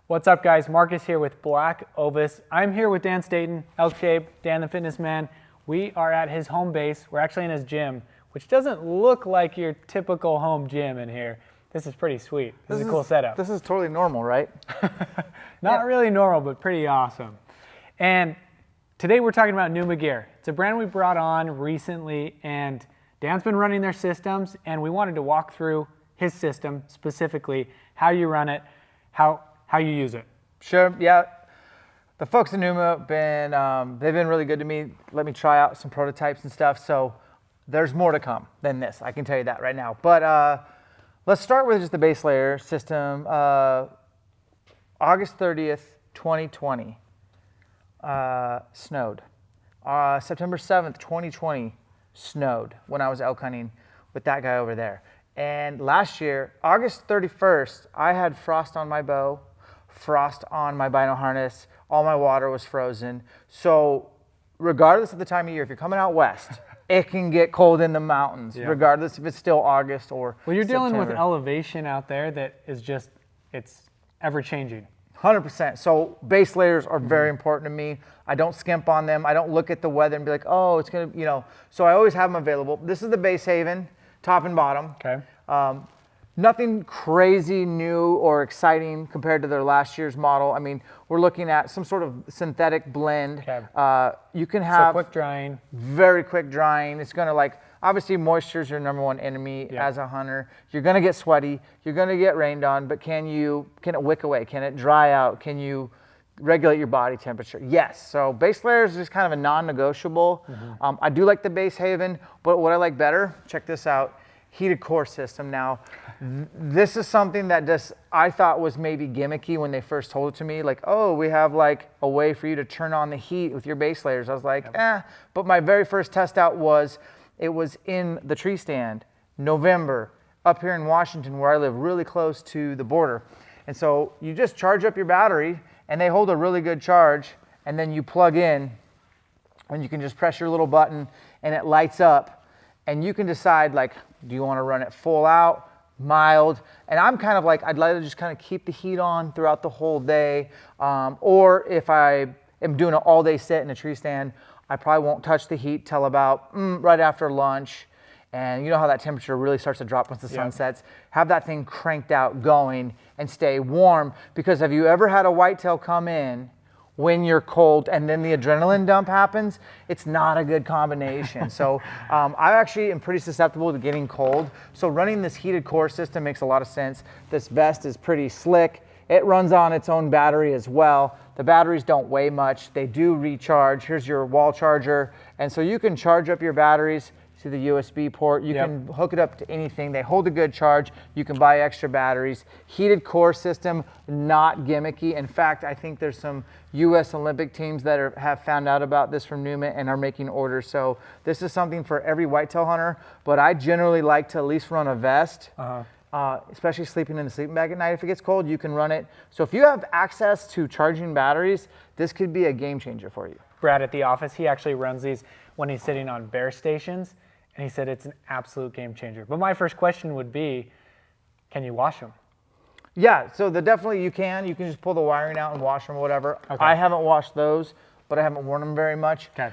What's up, guys? Marcus here with BlackOvis. I'm here with Dan Staton, Elkshape, Dan the Fitness Man. We are at his home base. We're actually in his gym, which doesn't look like your typical home gym in here. This is pretty sweet. This is a cool setup. This is totally normal, right? Not really normal, but pretty awesome. And today we're talking about Pnuma gear. It's a brand we brought on recently, and Dan's been running their systems, and we wanted to walk through his system, specifically how you run it, how you use it. Sure, yeah. The folks at Pnuma they've been really good to me. Let me try out some prototypes and stuff. So there's more to come than this. I can tell you that right now. But let's start with just the base layer system. August 30th, 2020, snowed. September 7th, 2020, snowed when I was elk hunting with that guy over there. And last year, August 31st, I had frost on my bow, frost on my bino harness, all my water was frozen. So regardless of the time of year, if you're coming out west, it can get cold in the mountains, regardless if it's still August or Well, you're September. dealing with elevation out there that is just, it's ever changing. 100%. So base layers are very important to me. I don't skimp on them. I don't look at the weather and be like, oh, it's going to, so I always have them available. This is the Base Haven, top and bottom. Okay. Nothing crazy new or exciting compared to their last year's model. I mean, we're looking at some sort of synthetic blend. Okay. You can have quick drying. Very quick drying. It's going to obviously moisture is your number one enemy as a hunter. You're going to get sweaty. You're going to get rained on, but can it wick away? Can it dry out? Can you regulate your body temperature? Yes. So base layers is kind of a non-negotiable. I do like the Base Haven, but what I like better, check this out, heated core system. Now, this is something that I thought was maybe gimmicky when they first told it to me. Like, oh, we have a way for you to turn on the heat with your base layers. I was like, But my very first test out was in the tree stand, November, up here in Washington, where I live really close to the border. And so you just charge up your battery, and they hold a really good charge, and then you plug in, and you can just press your little button, and it lights up. And you can decide, do you want to run it full out, mild? And I'm kind of I'd like to just kind of keep the heat on throughout the whole day. Or if I am doing an all-day sit in a tree stand, I probably won't touch the heat till about right after lunch. And you know how that temperature really starts to drop once the sun sets. Have that thing cranked out, going, and stay warm. Because have you ever had a whitetail come in when you're cold and then the adrenaline dump happens? It's not a good combination. So I actually am pretty susceptible to getting cold. So running this heated core system makes a lot of sense. This vest is pretty slick. It runs on its own battery as well. The batteries don't weigh much. They do recharge. Here's your wall charger. And so you can charge up your batteries to the USB port. You can hook it up to anything. They hold a good charge. You can buy extra batteries. Heated core system, not gimmicky. In fact, I think there's some U.S. Olympic teams that have found out about this from Pnuma and are making orders. So this is something for every whitetail hunter, but I generally like to at least run a vest. Especially sleeping in the sleeping bag at night. If it gets cold, you can run it. So if you have access to charging batteries, this could be a game changer for you. Brad at the office, he actually runs these when he's sitting on bear stations, and he said it's an absolute game changer. But my first question would be, can you wash them? Yeah, so definitely you can. You can just pull the wiring out and wash them or whatever. Okay. I haven't washed those, but I haven't worn them very much. Okay.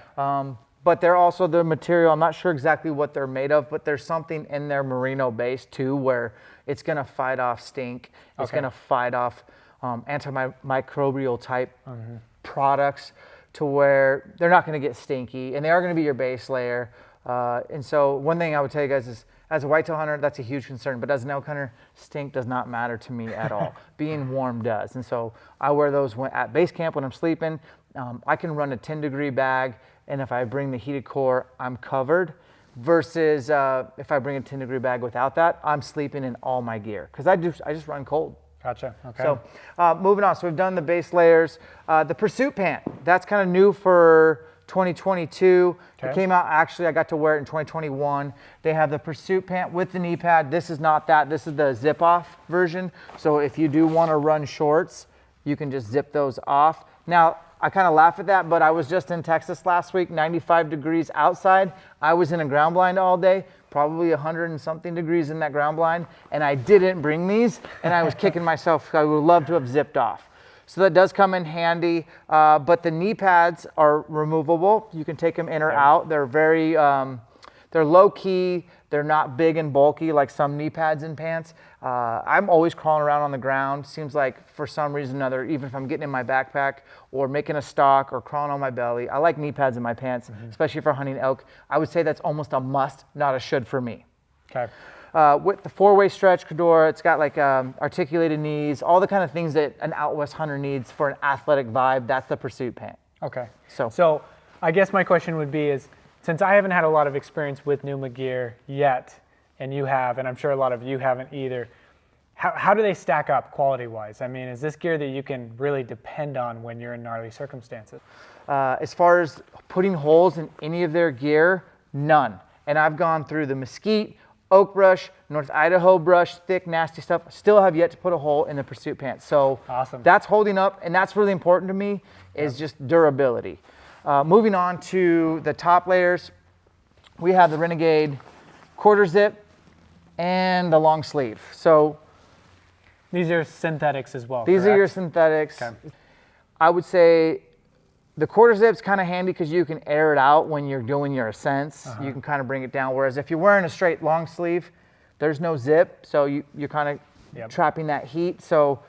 But they're also the material, I'm not sure exactly what they're made of, but there's something in their merino base too where it's going to fight off stink. It's going to fight off antimicrobial type products to where they're not going to get stinky, and they are going to be your base layer. And so one thing I would tell you guys is, as a whitetail hunter, that's a huge concern. But as an elk hunter, stink does not matter to me at all. Being warm does. And so I wear those at base camp when I'm sleeping. I can run a 10-degree bag, and if I bring the heated core, I'm covered. Versus if I bring a 10-degree bag without that, I'm sleeping in all my gear because I just run cold. Gotcha. Okay. So moving on. So we've done the base layers. The Pursuit Pant, that's kind of new for 2022. Okay. It came out, actually, I got to wear it in 2021. They have the Pursuit Pant with the knee pad. This is not that. This is the zip-off version. So if you do want to run shorts, you can just zip those off. Now, I kind of laugh at that, but I was just in Texas last week, 95 degrees outside. I was in a ground blind all day. probably 100 and something degrees in that ground blind, and I didn't bring these, and I was kicking myself. I would love to have zipped off. So that does come in handy, but the knee pads are removable. You can take them in or out. They're very, they're low key. They're not big and bulky like some knee pads in pants. I'm always crawling around on the ground. Seems like for some reason or another, even if I'm getting in my backpack or making a stalk or crawling on my belly, I like knee pads in my pants, especially for hunting elk. I would say that's almost a must, not a should for me. Okay. With the 4-way stretch Cador, it's got like articulated knees, all the kind of things that an out west hunter needs for an athletic vibe. That's the Pursuit pant. Okay. So I guess my question would be is, since I haven't had a lot of experience with Pnuma gear yet, and you have, and I'm sure a lot of you haven't either, how do they stack up quality-wise? I mean, is this gear that you can really depend on when you're in gnarly circumstances? As far as putting holes in any of their gear, none. And I've gone through the mesquite, oak brush, North Idaho brush, thick, nasty stuff. Still have yet to put a hole in the Pursuit pants. So awesome. That's holding up, and that's really important to me, is just durability. Moving on to the top layers, we have the Renegade quarter zip and the long sleeve. So these are synthetics as well. These correct? are your synthetics. Okay. I would say the quarter zip's kind of handy because you can air it out when you're doing your ascents. You can kind of bring it down. Whereas if you're wearing a straight long sleeve, there's no zip, so you're kind of trapping that heat. So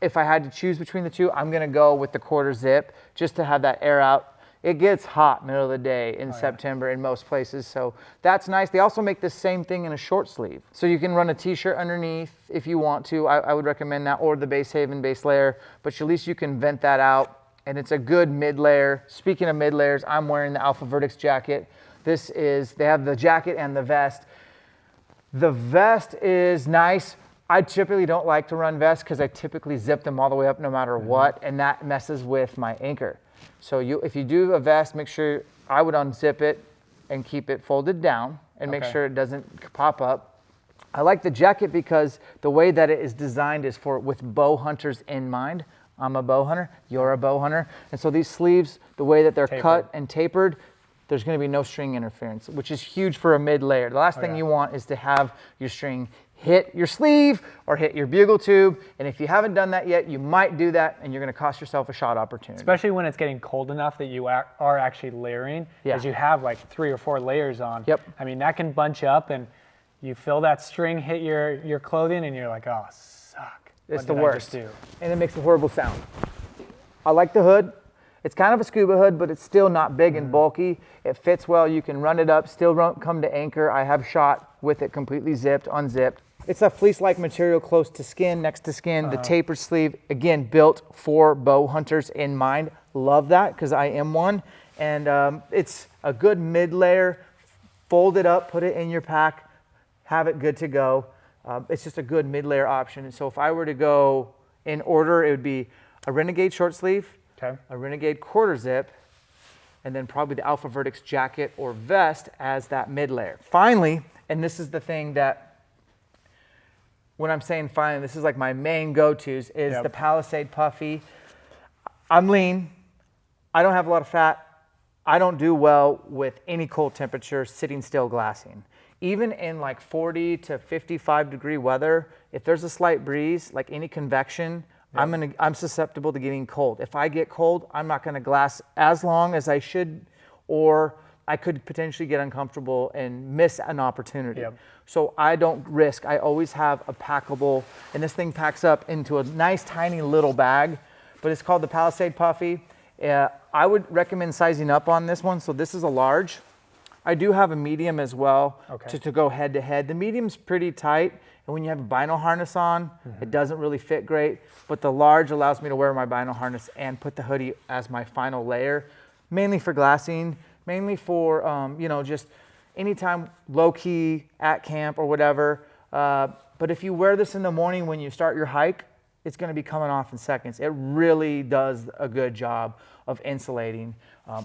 if I had to choose between the two, I'm going to go with the quarter zip just to have that air out. It gets hot middle of the day in September in most places, so that's nice. They also make the same thing in a short sleeve. So you can run a t-shirt underneath if you want to. I would recommend that, or the Base Haven base layer, but at least you can vent that out, and it's a good mid layer. Speaking of mid layers, I'm wearing the Alpha Vertex jacket. They have the jacket and the vest. The vest is nice. I typically don't like to run vests because I typically zip them all the way up no matter what, and that messes with my anchor. So if you do a vest, make sure I would unzip it and keep it folded down and make sure it doesn't pop up. I like the jacket because the way that it is designed is with bow hunters in mind. I'm a bow hunter, you're a bow hunter. And so these sleeves, the way that they're cut and tapered, there's going to be no string interference, which is huge for a mid layer. The last thing you want is to have your string hit your sleeve or hit your bugle tube. And if you haven't done that yet, you might do that and you're going to cost yourself a shot opportunity. Especially when it's getting cold enough that you are actually layering, because you have like 3 or 4 layers on. I mean, that can bunch up and you feel that string hit your clothing and you're like, oh, suck. It's the worst. And it makes a horrible sound. I like the hood. It's kind of a scuba hood, but it's still not big and bulky. It fits well. You can run it up, still come to anchor. I have shot with it completely zipped, unzipped. It's a fleece-like material close to skin, next to skin. The tapered sleeve, again, built for bow hunters in mind. Love that because I am one. And it's a good mid-layer. Fold it up, put it in your pack, have it good to go. It's just a good mid-layer option. And so if I were to go in order, it would be a Renegade short sleeve, a Renegade quarter zip, and then probably the Alpha Vertex jacket or vest as that mid-layer. Finally, and this is the thing that, when I'm saying finally, this is like my main go-tos, is the Palisade Puffy. I'm lean. I don't have a lot of fat. I don't do well with any cold temperature sitting still glassing. Even in like 40 to 55 degree weather, if there's a slight breeze, like any convection, I'm susceptible to getting cold. If I get cold, I'm not going to glass as long as I should, or I could potentially get uncomfortable and miss an opportunity. So I don't risk. I always have a packable, and this thing packs up into a nice tiny little bag, but it's called the Palisade Puffy. I would recommend sizing up on this one. So this is a large. I do have a medium as well to go head to head. The medium's pretty tight, and when you have a bino harness on, it doesn't really fit great, but the large allows me to wear my bino harness and put the hoodie as my final layer, mainly for glassing, mainly for, just anytime low-key at camp or whatever. But if you wear this in the morning when you start your hike, it's going to be coming off in seconds. It really does a good job of insulating.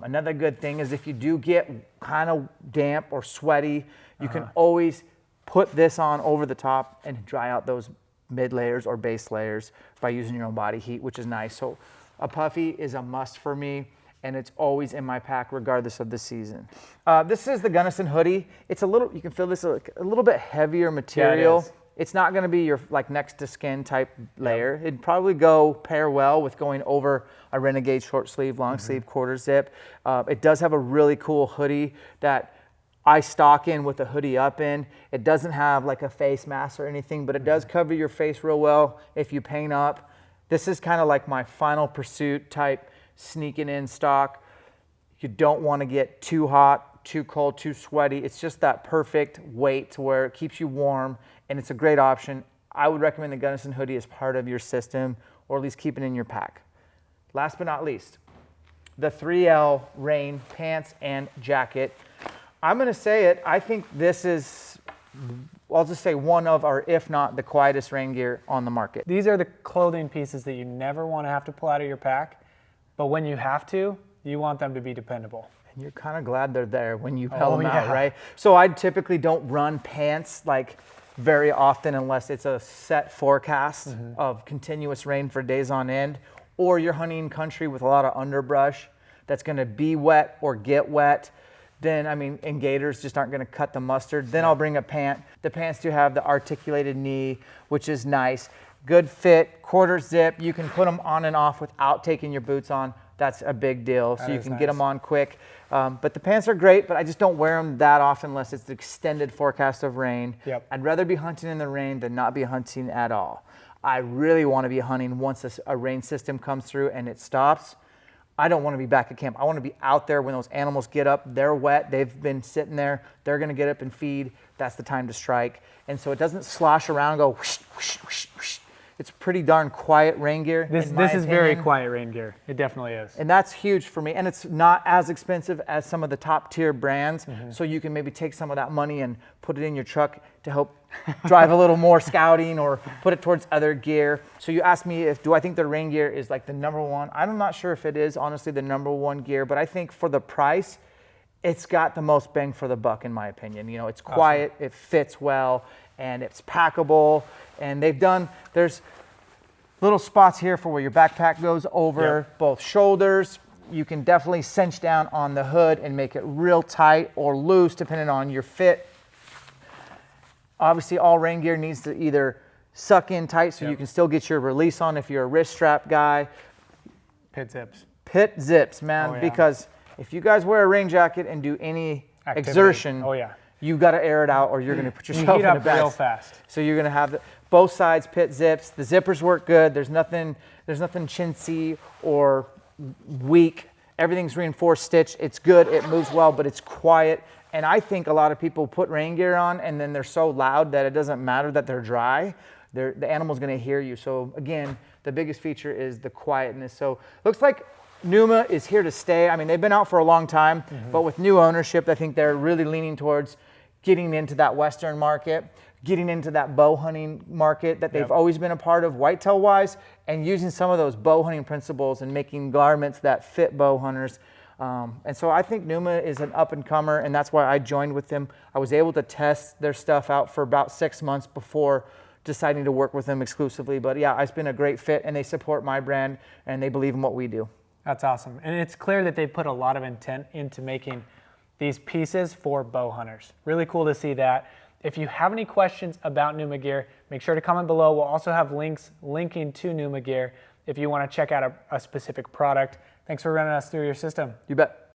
Another good thing is if you do get kind of damp or sweaty, you can always put this on over the top and dry out those mid layers or base layers by using your own body heat, which is nice. So a puffy is a must for me. and it's always in my pack regardless of the season. This is the Gunnison hoodie. It's a little, you can feel this, a little bit heavier material. Yeah, it's not going to be your like next to skin type layer. It'd probably pair well with going over a Renegade short sleeve, long sleeve, quarter zip. It does have a really cool hoodie that I stock in with a hoodie up in. It doesn't have like a face mask or anything, but it does cover your face real well if you paint up. This is kind of like my Final Pursuit type sneaking in stock. You don't want to get too hot, too cold, too sweaty. It's just that perfect weight to where it keeps you warm, and it's a great option. I would recommend the Gunnison hoodie as part of your system, or at least keep it in your pack. Last but not least, the 3L rain pants and jacket. I'm going to say it, I think this is, I'll just say one of, or if not the quietest rain gear on the market. These are the clothing pieces that you never want to have to pull out of your pack, but when you have to, you want them to be dependable. And you're kind of glad they're there when you pull them out, right? So I typically don't run pants like very often unless it's a set forecast of continuous rain for days on end, or you're hunting country with a lot of underbrush that's going to be wet or get wet. Then, I mean, and gaiters just aren't going to cut the mustard. Then I'll bring a pant. The pants do have the articulated knee, which is nice. Good fit, quarter zip. You can put them on and off without taking your boots on. That's a big deal. So you can get them on quick. But the pants are great, but I just don't wear them that often unless it's the extended forecast of rain. I'd rather be hunting in the rain than not be hunting at all. I really want to be hunting once a rain system comes through and it stops. I don't want to be back at camp. I want to be out there when those animals get up. They're wet. They've been sitting there. They're going to get up and feed. That's the time to strike. And so it doesn't slosh around and go whoosh, whoosh, whoosh, whoosh. It's pretty darn quiet rain gear. This is very quiet rain gear. It definitely is. And that's huge for me. And it's not as expensive as some of the top tier brands. So you can maybe take some of that money and put it in your truck to help drive a little more scouting or put it towards other gear. So you asked me do I think the rain gear is like the number one? I'm not sure if it is honestly the number one gear, but I think for the price, it's got the most bang for the buck in my opinion. You know, it's quiet, it fits well, and it's packable. And there's little spots here for where your backpack goes over both shoulders. You can definitely cinch down on the hood and make it real tight or loose depending on your fit. Obviously, all rain gear needs to either suck in tight so you can still get your release on if you're a wrist strap guy. Pit zips. Pit zips, man, because if you guys wear a rain jacket and do any exertion, you got to air it out or you're going to put yourself in a bad real fast. So you're going to have both sides pit zips. The zippers work good. There's nothing chintzy or weak. Everything's reinforced stitch. It's good. It moves well, but it's quiet. And I think a lot of people put rain gear on and then they're so loud that it doesn't matter that they're dry. The animal's going to hear you. So again, the biggest feature is the quietness. So looks like Pnuma is here to stay. I mean, they've been out for a long time, but with new ownership, I think they're really leaning towards getting into that Western market, getting into that bow hunting market that they've always been a part of whitetail wise, and using some of those bow hunting principles and making garments that fit bow hunters. And so I think Pnuma is an up and comer, and that's why I joined with them. I was able to test their stuff out for about 6 months before deciding to work with them exclusively. But yeah, it's been a great fit, and they support my brand and they believe in what we do. That's awesome. And it's clear that they put a lot of intent into making these pieces for bow hunters. Really cool to see that. If you have any questions about Pnuma gear, make sure to comment below. We'll also have links linking to Pnuma gear if you want to check out a specific product. Thanks for running us through your system. You bet.